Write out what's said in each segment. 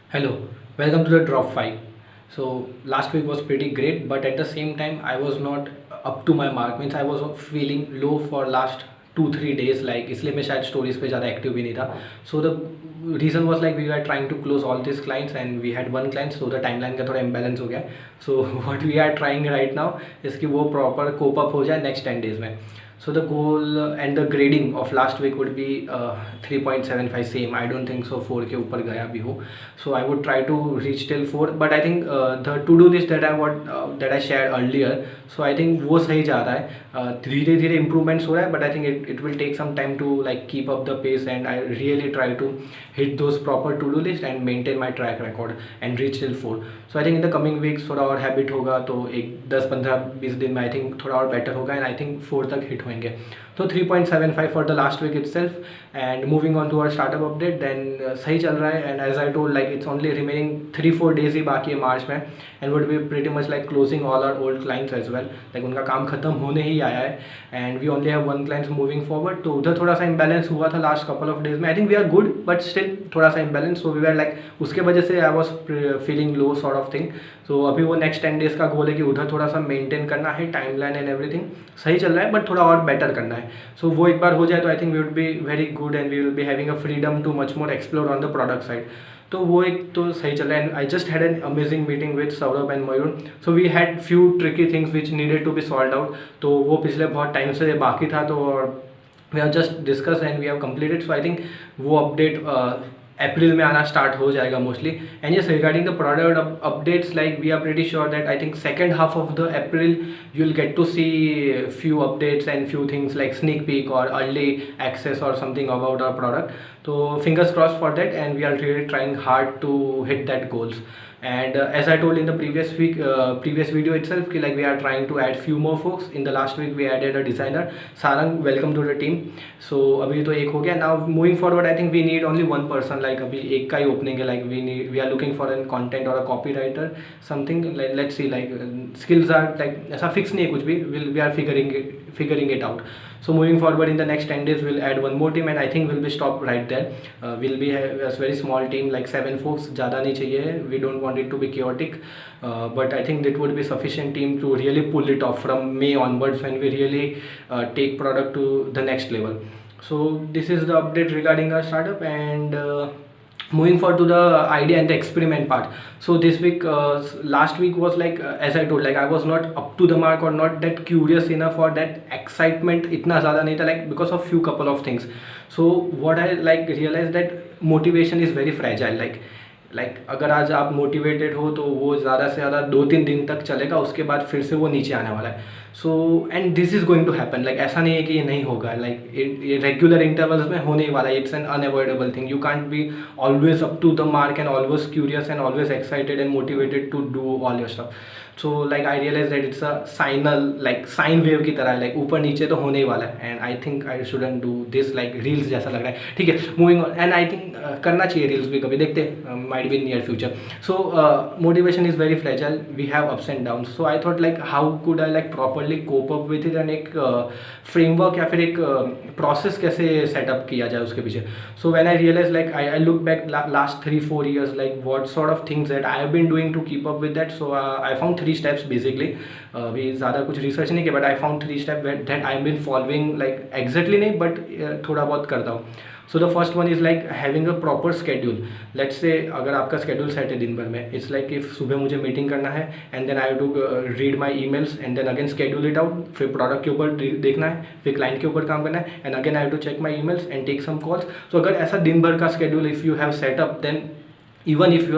Hello, welcome to the Drop 5. So last week was pretty great, but at the same time I was not up to my mark. Means I was feeling low for last 2-3 days, like इसलिए मैं शायद stories पे ज़्यादा active भी नहीं था. So the reason was like we were trying to close all these clients and we had one client, so the timeline का थोड़ा imbalance हो गया. So what we are trying right now is कि वो proper cope up हो जाए next 10 days में. So the goal and the grading of last week would be 3.75 same. I don't think so 4 के ऊपर गया भी हो. So I would try to reach till 4. But I think the to-do list that I shared earlier. So I think वो सही जा रहा है. धीरे धीरे improvements हो रहा है. But I think it will take some time to like keep up the pace, and I really try to hit those proper to-do list and maintain my track record and reach till 4. So I think in the coming weeks थोड़ा और habit होगा तो एक 10-15-20 दिन में I think थोड़ा और better होगा, and I think 4 तक hit होंगे. तो 3.75 for the last week itself. And moving on to our startup update, then सही चल रहा है, and as I told, like it's only remaining 3-4 days ही बाकी है मार्च में, and would be pretty much like closing all our old clients as well. Like उनका काम खत्म होने ही आया है, and we only have one client moving forward. तो उधर थोड़ा सा imbalance हुआ था last couple of days में. I think we are good, but still थोड़ा सा imbalance. So we were like उसके वजह से I was feeling low sort of thing. So अभी वो next 10 days का गोल है कि उधर थोड़ा सा maintain करना है, timeline and everything सही चल रहा है, but थोड़ा और better करना है. So वो एक बार हो जाए तो I think we would be very good and we will be having a freedom to much more explore on the product side. तो वो एक तो सही चल रहा है. And I just had an amazing meeting with Saurabh and Mayur. So we had few tricky things which needed to be solved out. तो वो पिछले बहुत टाइम से बाकी था, तो we have just discussed and we have completed. So I think वो update अप्रैल में आना स्टार्ट हो जाएगा mostly. And yes, regarding the product updates, like we are pretty sure that I think second half of the April you will get to see few updates and few things like sneak peek or early access or something about our product. So fingers crossed for that, and we are really trying hard to hit that goals. And as I told in the previous video itself कि like we are trying to add few more folks. In the last week we added a designer, Sarang. Welcome to the team. So अभी तो एक हो गया. Now moving forward I think we need only one person. Like अभी एक का ही opening है. Like we are looking for a content or a copywriter something. Like let's see, like skills are like ऐसा fix नहीं है कुछ भी. We are figuring it out. So moving forward in the next 10 days we'll add one more team, and I think we'll be stopped right there. We'll be a very small team, like 7 folks. ज़्यादा नहीं चाहिए. We don't want it to be chaotic, but I think that would be sufficient team to really pull it off from May onwards when we really take product to the next level. So this is the update regarding our startup. And moving forward to the idea and the experiment part. So this week, last week was like as I told, like I was not up to the mark or not that curious enough, or that excitement इतना ज़्यादा नहीं था, like because of few couple of things. So what I like realized that motivation is very fragile. like अगर आज आप motivated हो तो वो ज़्यादा से ज़्यादा 2-3 दिन तक चलेगा, उसके बाद फिर से वो नीचे आने वाला है. So and this is going to happen. Like ऐसा नहीं है कि ये नहीं होगा. लाइक ये रेगुलर इंटरवल्स में होने ही वाला है. It's an unavoidable thing. You can't be always up to the mark and always curious and always excited and motivated to do all your stuff. So like I realize that it's a sine wave की तरह है. Like ऊपर नीचे तो होने ही वाला है. And I think I shouldn't do this like reels जैसा लग रहा है. ठीक है, moving on. And I think करना चाहिए रील्स भी कभी, देखते might be in near future. So motivation is very fragile. We have ups and down. So I thought like how could I like properly cope up with it, and एक framework या फिर एक process कैसे setup किया जाए उसके पीछे. So when I realize, like I look back last 3-4 years, like what sort of things that I have been doing to keep up with that. So I found 3 steps basically. भी ज़्यादा कुछ research नहीं किया, but I found 3 steps that I have been following, like exactly नहीं, but थोड़ा बहुत करता हूँ. So the first one is like having a proper schedule. Let's say अगर आपका स्केड्यूल सेट है दिन भर में, इट्स लाइक इफ सुबह मुझे मीटिंग करना है, and then I have to read my emails, and then again schedule it out. फिर प्रोडक्ट के ऊपर देखना है, फिर क्लाइंट के ऊपर काम करना है, and again I have to check my emails and take some calls. So अगर ऐसा दिन भर का schedule if you have set up, then even if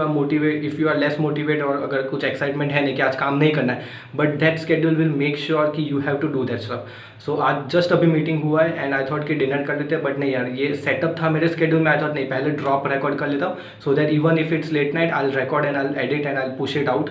you are less motivate, और अगर कुछ एक्साइटमेंट है नहीं कि आज काम नहीं करना है, but that schedule will make sure कि you have to do that stuff. So आज जस्ट अभी मीटिंग हुआ है, एंड आई थॉट कि डिनर कर लेते हैं, बट नहीं यार, ये सेटअप था मेरे स्केड्यूल में. आई थॉट नहीं, पहले ड्रॉप रिकॉर्ड कर लेता हूँ, so that even if it's late night I will record and I will edit and I will push it out.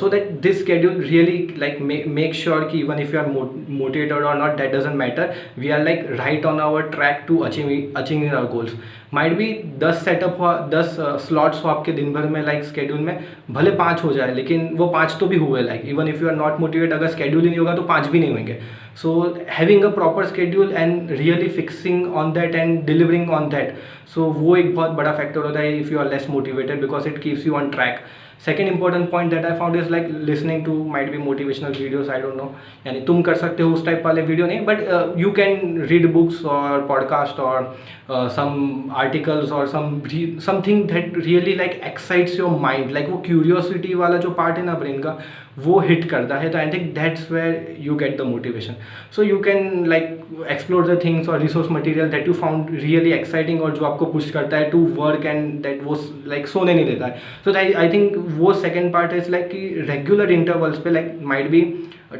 So that this schedule really like make sure कि even if you are motivated और not, that doesn't matter, we are like right on our track to achieving our goals. Might भी 10 setup हुआ, 10 slots हो आपके दिन भर में, like schedule में भले 5 हो जाए, लेकिन वो 5 तो भी हुए. Like even if you are not motivate, अगर स्केड्यूल ही नहीं होगा तो 5 भी नहीं होंगे. So having a proper schedule and really fixing on that and delivering on that, so वो एक बहुत बड़ा factor होता है if you are less motivated, because it keeps you on track. Second important point that I found is like listening to might be motivational videos, I don't know, यानी तुम कर सकते हो उस टाइप वाले वीडियो नहीं, but you can read books or podcast or some articles or something that really like excites your mind, like वो curiosity वाला जो part है ना brain का, वो hit करता है. तो I think that's where you get the motivation. So you can like explore the things or resource material that you found really exciting और जो आपको push करता है to work and that वो like सोने नहीं देता है. So I think वो second part is like कि regular intervals पे like might be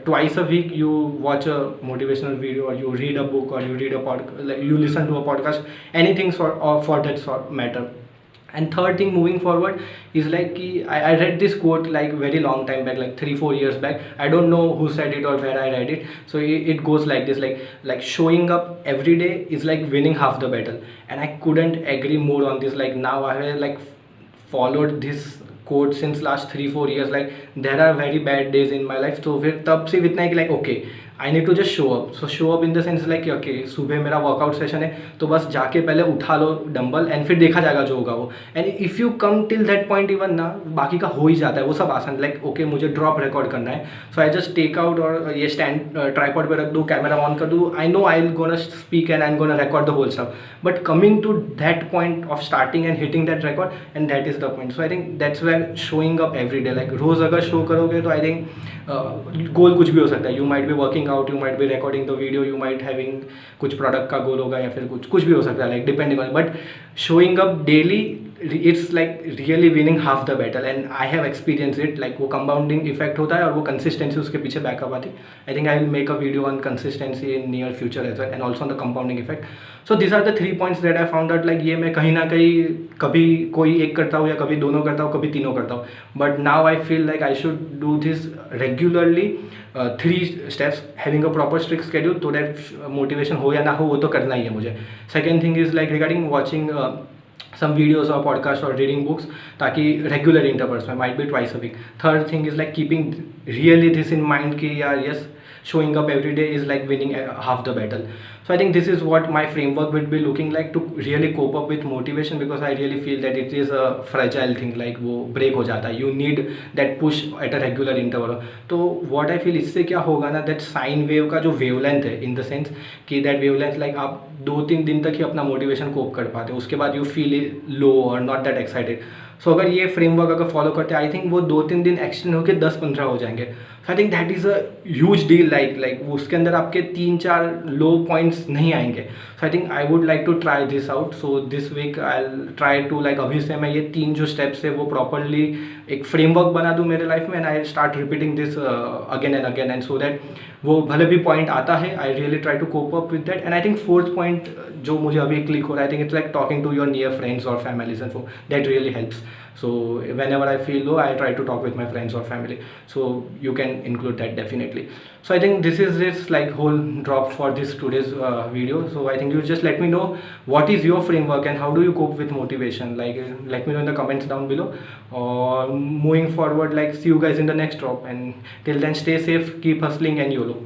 twice a week you watch a motivational video or you read a book or you read a podcast, like you listen to a podcast, anything for that sort matter. And third thing moving forward is like I read this quote like very long time back, like 3-4 years back. I don't know who said it or where I read it. So it goes like this, like showing up every day is like winning half the battle. And I couldn't agree more on this. Like now I have like followed this quote since last 3-4 years. Like there are very bad days in my life, तो फिर तब से इतना है कि like okay I need to just show up. So show up in the sense like okay सुबह मेरा workout session है तो बस जाके पहले उठा लो डंबल एंड फिर देखा जाएगा जो होगा वो. And if you come till that point even ना बाकी का हो ही जाता है वो सब आसान. लाइक ओके मुझे ड्रॉप रिकॉर्ड करना है, सो आई जस्ट टेक आउट और ये स्टैंड ट्राइपॉड पे रख दूँ, कैमरा ऑन कर दूँ. I know I will gonna speak and I am gonna record the whole stuff, but coming to that point of starting and hitting that record and that is the point. So I think that's where showing up every day. Like रोज़ अगर show करोगे तो I think गोल कुछ भी हो सकता है. You might be working out, you might be recording the video, you might having कुछ प्रोडक्ट का गोल होगा या फिर कुछ भी हो सकता है, like depending on. But showing up daily it's like really winning half the battle and I have experience it. Like वो कंपाउंडिंग इफेक्ट होता है और वो कंसिस्टेंसी उसके पीछे बैकअप आती. I think I will make a video on consistency in near future as well and also on the compounding effect. So this are the 3 points that I found out. Like ये मैं कहीं ना कहीं कभी कोई एक करता हूँ या कभी दोनों करता हूँ, कभी तीनों करता हूँ, but now I feel like I should do this regularly. 3 steps, having a proper strict schedule so that motivation हो या ना हो वो तो करना ही है मुझे. Second thing is like regarding watching some videos or podcasts or reading books ताकि regular intervals में, might be twice a week. Third thing is like keeping really this in mind कि यार yes showing up every day is like winning half the battle. So I think this is what my framework will be looking like to really cope up with motivation, because I really feel that it is a fragile thing. like वो break हो जाता है, you need that push at a regular interval. तो what I feel इससे क्या होगा ना, that sine wave का जो wavelength है, in the sense कि that wavelength like आप 2-3 दिन तक ही अपना motivation cope कर पाते हो, उसके बाद you feel low or not that excited. सो अगर ये फ्रेमवर्क अगर फॉलो करते हैं आई थिंक वो 2-3 दिन एक्सटेंड होकर 10-15 हो जाएंगे. So I think that is a huge deal. Like उसके अंदर आपके 3-4 लो पॉइंट्स नहीं आएंगे. So I think I would like to try this out. So this week I try to like अभी से मैं ये 3 जो स्टेप्स है वो प्रॉपरली एक फ्रेमवर्क बना दूँ मेरे लाइफ में, and I start repeating this again and again, and so that वो भले भी पॉइंट आता है I really try to cope up with that. And I think fourth point जो मुझे अभी क्लिक हो रहा है, I think it's like talking to your near friends और families and so that really helps. So whenever I feel low I try to talk with my friends or family, so you can include that definitely. So I think this is this like whole drop for this today's video. So I think you just let me know what is your framework and how do you cope with motivation. Like let me know in the comments down below, or moving forward like see you guys in the next drop, and till then stay safe, keep hustling and YOLO.